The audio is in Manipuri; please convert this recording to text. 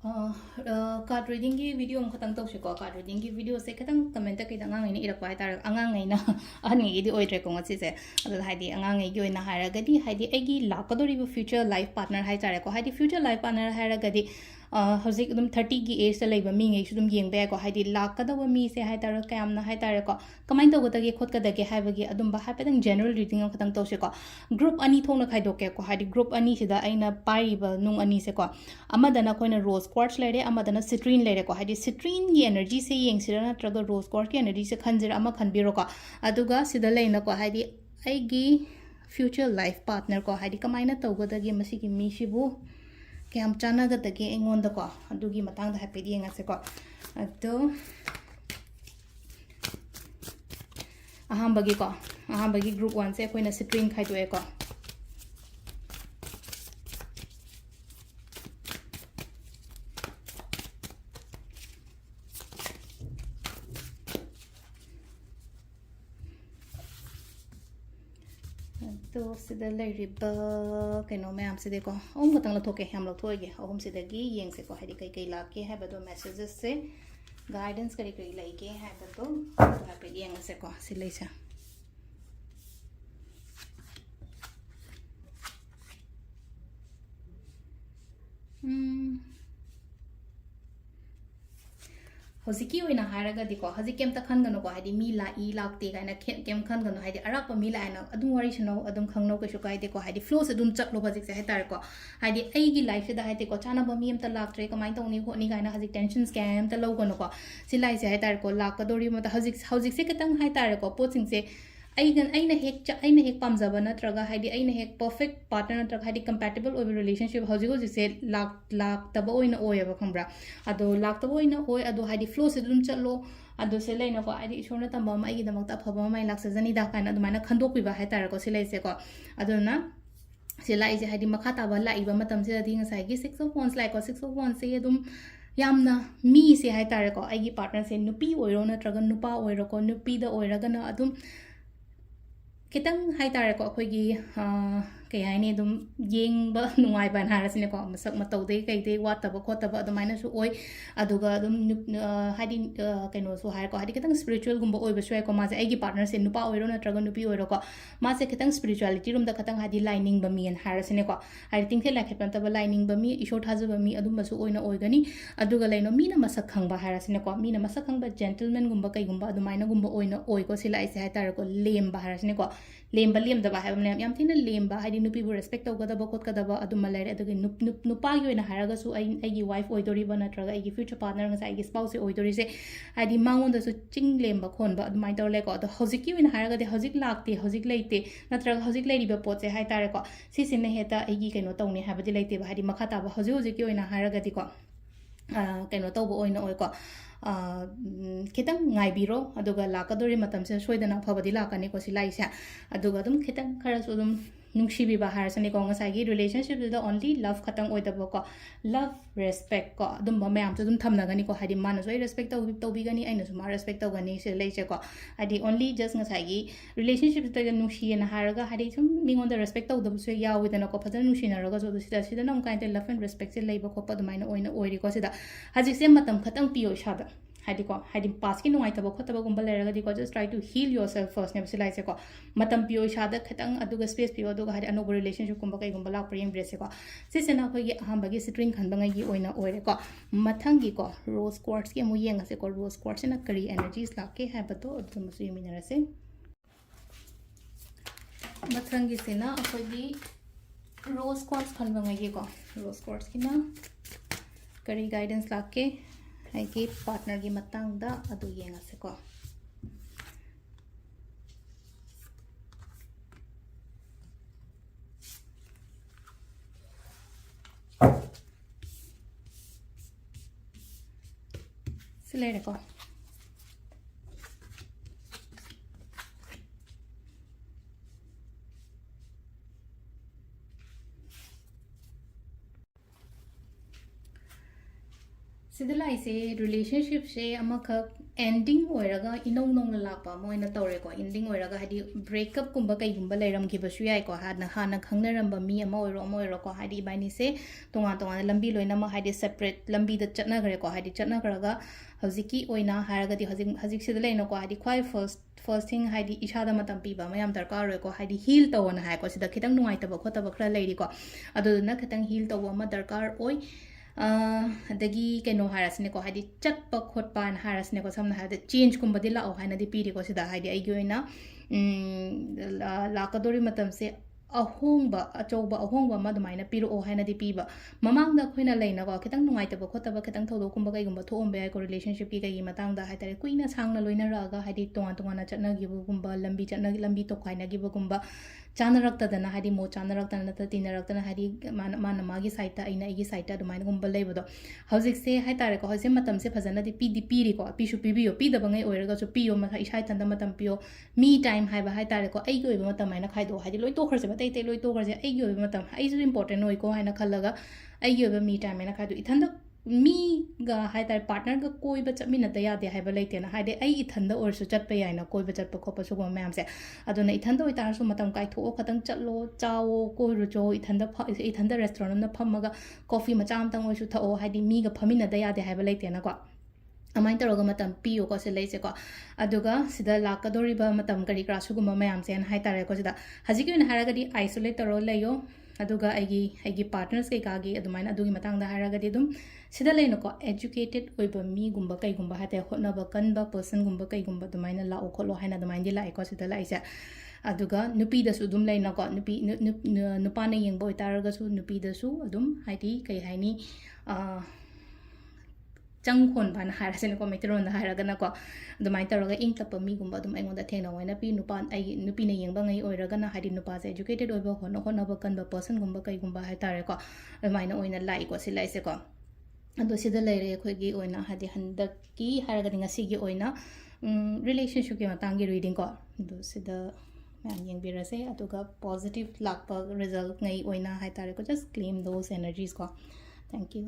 Card reading की वीडियो हम खतंग तौर से को card reading की वीडियो से खतंग कमेंट तक किधर आंगन इरक पाए तार आंगन ना आने की दी ओइट्रे को ngasi से अदर हाइडी आंगन की ओइना हायरा गदी हाइडी एगी लाकदोरी वो future life partner हाई तारे को हाइडी future life partner हायरा गदी हजिक दुम 30 की एज से लेबा मी ngai sudum yeng ba ko haidi lakadawa mi se hai tar kayam na hai tar ko kamai to gota ge khot ka dage hai bagi adum ba ha pedang general reading am khatang to se ko group ani thong na khai dok ke ko haidi group ani sida aina pai ba nung ani se ko amadana koina rose quartz lere amadana citrine lere ko haidi citrine gi energy se yeng sira na traga rose quartz ki energy se khanjira ama khanbiro ko aduga sida leina ko haidi ai gi future life partner ko haidi kamai na to gota ge masi ki mi shibu Kaya chana ga dagi ingon da ko adugi matang da happy di ngase ko ado aham bagi group 1 se koina citrine khai to e ko तो सिदा लेरिबा कनो मैम से देखो ओम गतंग लथोके हम लथोगे ओम सिदगी येंग से को हरि कई कई लाके है बदो मैसेजेस से गाइडेंस करी कई लाइके है बदो हैप्पी येंग से को सिलेसा हजिकी ओइना हारगा दिको हजिक केम त खनगनो को हादि मी ला ई लाक्ते गाइना केम खनगनो हादि अराप मी लाइना अदुम वरी छनो अदुम खंगनो केसु काइदे को हादि फ्लो से अदुम चकलो हजिक से हेतार को हादि एगी लाइफ से दा हादि को चाना बमी एम त लाक्त्रे कमाइ तौनी होनी गाइना हजिक टेंशन स्कैम त लोगनो को सिलाई से हेतार को लाकदोरी मत हजिक हजिक से कतंग हाइतार को पोचिंग से अना हेक पामजब नत्रगा हाइदि अना हेक परफेक्ट पार्टनर नत्रगा हाइदि कंपैटिबल ओइब रिलेशनशिप हजिक हजिक से लाक्तब ओइना ओयबा खंब्रा अदो लाक्तब ओइना ओय अदो हाइदि फ्लो से दुम चलो अदो से लेना को हाइदि ईश्वरना तंबा मा आइगि दमक अफबा माइ लाक्सजनी दा काइन अदुमाइना खंदोकबिबा हाइतार को सिलाई से को अदोना सिलाई से हाइदि मखा ताबा लाइबा मतम से दि ngसाइगि 6 of wands like 6 of wands से दुम यामना मी से हाइतार को आइगि पार्टनर से नुपी ओइरो नत्रगा नुपा ओइरो को नुपी द ओइरगना अदुम खितंग हाइतारे को अखोगी कई हाइने दुम येंग ब नुंगाइ बन हारसिने को मसक मतौदे कइदे वातब खोतब अदुमाइना सु ओइ अदुगा दुम हाइदि कइनो सु हायर को हाइदि खितंग स्पिरिचुअल गुंबा ओइ बसु को मासे आइगी पार्टनर से नुपा ओइरो नत्रगा नुपी ओइरो को मासे खितंग स्पिरिचुअलिटी रूम द खतंग हाइदि लाइनिंग बमी एन हारसिने को हाइदि तिंथे लाखेपन तब लाइनिंग बमी ईशो थाजब मी अदुम बसु ओइना ओइगनी अदुगा लेनो मीना मसक खंगबा हारसिने को मीना मसक खंगबा जेंटलमैन गुंबा कई गुंबा अदुमाइना गुंबा ओइना ओइ को सिलाई से हाइतारे को लेम हारसिने को लेम लेमदबा हाइबने याम थिना लेमबा हाइदि नुपी बु रेस्पेक्ट तौगदबा खोतकदबा अदुमा लेरे अदुगे नुपागी ओइना हारगसु आइगी वाइफ ओइदोरिबा नत्रगा आइगी फ्यूचर पार्टनर ngasa आइगी स्पाउस से ओइदोरि से हाइदि मांगोंदसु चिंग लेमबा खोनबा अदुमाइ तौर लेको अदो हजिकी ओइना हारगदे हजिक लाक्ते हजिक लेते नत्रगा हजिक लेरिबा पोचे हाइतारे को सिसिने हेता आइगी कइनो तौने हाबदि लेते बा हाइदि मखा ताबा हजिक हजिकी ओइना हारगदि को कइनो तौबो ओइना ओइको खितंग ngaibiro aduga lakadori matam se soidana phabadi lakani ko silai sa aduga dum khitang khara su dum nungsibi ba har sani ko ngasai gi relationship the only love khatang oidaba ko love respect ko dum ba mayam su dum thamna gani ko hadi mana so respect to bi gani aina su ma respect to gani se leise ko hadi only just ngasai gi relationship the nungsi na haraga hadi sum mingon the respect to dum so ya with na ko phadana nungsi na raga so sida nam kind love and respect se leiba ko pa dumaina oina oiri ko sida haji se matam khatang piyo shada हाइदि को हाइदि पास की नुआइतब खोतबगुंबा लेरगदि को just try to heal yourself first ने सिलाइसे को मतम पियो शादा खतंग अदुगा स्पेस पियो अदुगा हाइदि अनोब रिलेशनशिप गुंबा कइगुंबा लाक प्रेम ब्रेस को सिसेना अखोगी अहमबगी सिट्रिन खनबंगाई की ओइना ओइरे को मथंगी को रोज क्वार्ट्स के मु येंगसे को रोज क्वार्ट्स ना करी एनर्जीज लाके हैबतो अदुमसु यमिनरसे मथंगी सेना अखोगी रोज क्वार्ट्स खनबंगाई को रोज क्वार्ट्स की ना करी गाइडेंस लाके हाइगी पार्टनर की मतंगदा अदु येंगसे को सिलेरे को Sida laise relationship se amakak ending oiraga inong nong lalakpa moina tawre ko ending oiraga hadi breakup kumba kai gumba leiram ki basu yai ko hana hana khangnaram ba mi ama oiro ko hadi bani se tonga tonga lambi loina ma hadi separate lambi da chatna gare ko hadi chatna garaga hojiki oina haraga di hojik sida leina ko hadi khwai first thing hadi ishada matam piba mayam darkar ro ko hadi heal tawona ha ko sida khitang nungai taba khotaba khra leiri ko aduna khitang heal tawa ma darkar oi adagi keno harasne ko hadi chatpa khotpa an harasne ko samna hadi change kumbadi la o haina di piri ko sida hadi ai goina la kadori matam se ahongba achouba ahongba ma dumaina piru o haina di piba mamang da khoina leina ko kitang nungai taba khotaba kitang thodo kumba kai gumba thombe ai ko relationship ki kai matang da haitare kuina sangna loina raga hadi tonga tonga na chatna gi gumba lambi to khaina gi gumba chanarakta dana hadi mo chanarakta na ta tinarakta na hadi mana magi site aina igi site dumaina gumba leibodo hojik se haitare ko hojik matam se phajana di piri ko pi shu pibiyo pi da bangai oiraga chu piyo ma isai tanda matam piyo me time haiba haitare ko ai goi matam aina khaido hadi loi to kharse batai te loi to kharse ai goi matam ai su important oi ko haina khalaga ai goi me time aina khaido ithanda mi ga haitare partner ga koi ba chami na ta ya de haiba leite na haide ai ithanda or su chat pa ya na koi ba chat pa khopa su go mam se aduna ithanda oi tar su matam kai tho khatang chatlo chawo koi ru jo ithanda restaurant na phamaga coffee macham tang oi su tha o haidi mi ga phami na ta ya de haiba leite na ko amai toroga matam piyo ko se leise ko aduga sida lakadori ba matam kari kra su gumba mayam sen haitare ko sida hajiki na haraga di isolate toro leyo aduga aigi partners kai kagi adumaina adugi matang da haraga di dum sida leino ko educated oiba mi gumba kai gumba hate hotna ba kan ba person gumba kai gumba adumaina la o kholo haina adumain di la ko sida la isa aduga nupi da su dum leina ko nupa na yengbo itaraga su nupi da su adum haiti kai haini changkhon ban harasene ko metron haraga na ko adumai taroga ing tapa mi gumba adum aingon da thena waina pi nupa ai nupi na yengba ngai oiraga na hadi nupa se educated oiba hono ba kan ba person gumba kai gumba ha tare ko adumai na oina lai ko silai se ko ado sida leire khoi gi oina hadi handak ki haraga dinga sigi oina relationship ki matang gi reading ko do sida man yeng birase atuga positive lakpa result ngai oina ha tare ko just claim those energies ko thank you